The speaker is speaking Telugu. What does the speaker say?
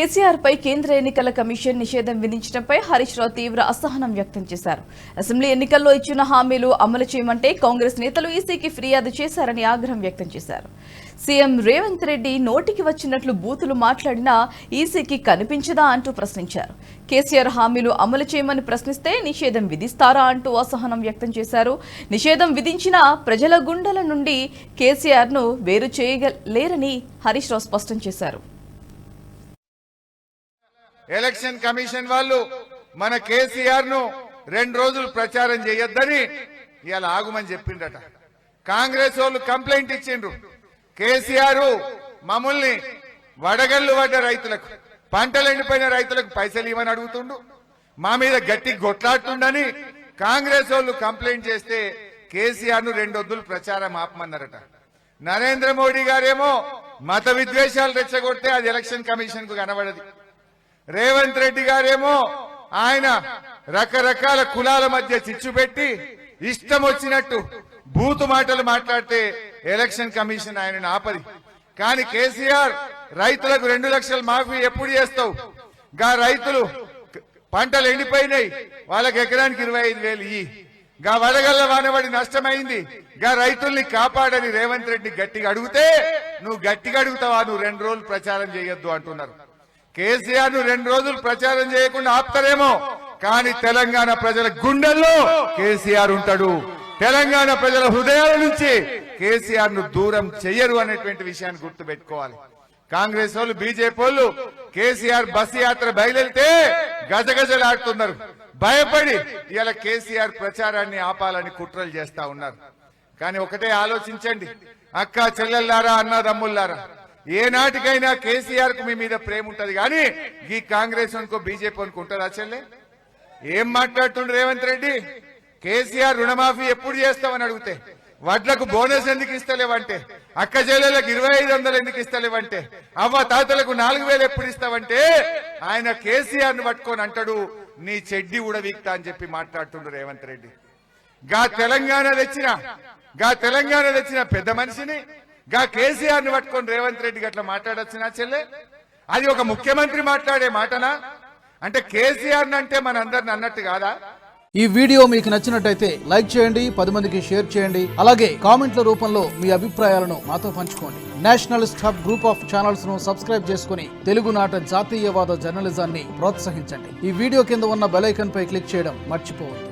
కేసీఆర్ పై కేంద్ర ఎన్నికల కమిషన్ నిషేధం విధించడంపై హరీష్ రావు తీవ్ర అసహనం వ్యక్తం చేశారు. అసెంబ్లీ ఎన్నికల్లో ఇచ్చిన హామీలు అమలు చేయమంటే కాంగ్రెస్ నేతలు ఈసీకి ఫిర్యాదు చేశారని ఆగ్రహం వ్యక్తం చేశారు. సీఎం రేవంత్ రెడ్డి నోటికి వచ్చినట్లు బూతులు మాట్లాడినా ఈసీకి కనిపించదా అంటూ ప్రశ్నించారు. కేసీఆర్ హామీలు అమలు చేయమని ప్రశ్నిస్తే నిషేధం విధిస్తారా అంటూ అసహనం వ్యక్తం చేశారు. నిషేధం విధించిన ప్రజల గుండెల నుండి కేసీఆర్ ను వేరు చేయలేరని హరీష్ రావు స్పష్టం చేశారు. ఎలక్షన్ కమిషన్ వాళ్ళు మన కేసీఆర్ ను 2 రోజులు ప్రచారం చేయొద్దని ఇవాళ ఆగుమని చెప్పిండట. కాంగ్రెస్ వాళ్ళు కంప్లైంట్ ఇచ్చిండ్రు. కేసీఆర్ మమ్మల్ని వడగళ్లు పడ్డ రైతులకు, పంటలు ఎండిపోయిన రైతులకు పైసలు ఇవ్వని అడుగుతుండు, మా మీద గట్టి కొట్లాడుతుండని కాంగ్రెస్ వాళ్ళు కంప్లైంట్ చేస్తే కేసీఆర్ ను 2 రోజులు ప్రచారం ఆపమన్నారట. నరేంద్ర మోడీ గారేమో మత విద్వేషాలు రెచ్చగొడితే అది ఎలక్షన్ కమిషన్ కు కనబడది. రేవంత్ రెడ్డి గారేమో ఆయన రకరకాల కులాల మధ్య చిచ్చు పెట్టి ఇష్టం వచ్చినట్టు బూతు మాటలు మాట్లాడితే ఎలక్షన్ కమిషన్ ఆయనను ఆపది. కానీ కేసీఆర్ రైతులకు 2 లక్షల మాఫీ ఎప్పుడు చేస్తావు? గా రైతులు పంటలు ఎండిపోయినాయి, వాళ్ళకి ఎకరానికి 25,000 ఇయ్యి. గా వడగల్ల వానబడి నష్టమైంది, గా రైతుల్ని కాపాడని రేవంత్ రెడ్డి గట్టిగా అడిగితే నువ్వు గట్టిగా అడుగుతావా? నువ్వు 2 రోజులు ప్రచారం చేయొద్దు అంటున్నారు. కేసీఆర్ ను 2 రోజులు ప్రచారం చేయకుండా ఆపుతారేమో, కానీ తెలంగాణ ప్రజల గుండెల్లో కేసీఆర్ ఉంటాడు. తెలంగాణ ప్రజల హృదయాల నుంచి కేసీఆర్ ను దూరం చెయ్యరు అనేటువంటి విషయాన్ని గుర్తుపెట్టుకోవాలి. కాంగ్రెస్ వాళ్ళు, బీజేపీ వాళ్ళు కేసీఆర్ బస్సు యాత్ర బయలుదేరితే గజగజలాడుతున్నారు. భయపడి ఇలా కేసీఆర్ ప్రచారాన్ని ఆపాలని కుట్రలు చేస్తా ఉన్నారు. కానీ ఒకటే ఆలోచించండి అక్క చెల్లెల్లారా, అన్నదమ్ముల్లారా, ఏనాటికైనా కేసీఆర్ కు మీ మీద ప్రేమ ఉంటది, కానీ ఈ కాంగ్రెస్ అనుకో బీజేపీ అనుకుంటారా? చెల్లె ఏం మాట్లాడుతుండ్రు రేవంత్ రెడ్డి? కేసీఆర్ రుణమాఫీ ఎప్పుడు చేస్తామని అడిగితే, వడ్లకు బోనస్ ఎందుకు ఇస్తలేవంటే, అక్క చెల్లెలకు 2,500 ఎందుకు ఇస్తలేవంటే, అవ్వ తాతలకు 4,000 ఎప్పుడు ఇస్తావంటే, ఆయన కేసీఆర్ ను పట్టుకొని అంటాడు నీ చెడ్డి ఉడవీక్తా అని చెప్పి మాట్లాడుతుండ్రు రేవంత్ రెడ్డి. గా తెలంగాణ తెచ్చిన పెద్ద మనిషిని, గా కేసీఆర్ ని పట్టుకొని రేవంత్ రెడ్డి గట్లా మాట్లాడొచ్చినా చెల్లె? అది ఒక ముఖ్యమంత్రి మాట్లాడే మాటనా? అంటే కేసీఆర్ అంటే మనందరిని అన్నట్టు కాదా? ఈ వీడియో మీకు నచ్చినట్టయితే లైక్ చేయండి, 10 మందికి షేర్ చేయండి. అలాగే కామెంట్ల రూపంలో మీ అభిప్రాయాలను మాతో పంచుకోండి. Nationalist hub group of channels ను సబ్స్క్రైబ్ చేసుకుని తెలుగునాట జాతీయవాద జర్నలిజాన్ని ప్రోత్సహించండి. ఈ వీడియో కింద ఉన్న బెల్ ఐకాన్ పై క్లిక్ చేయడం మర్చిపోవద్దు.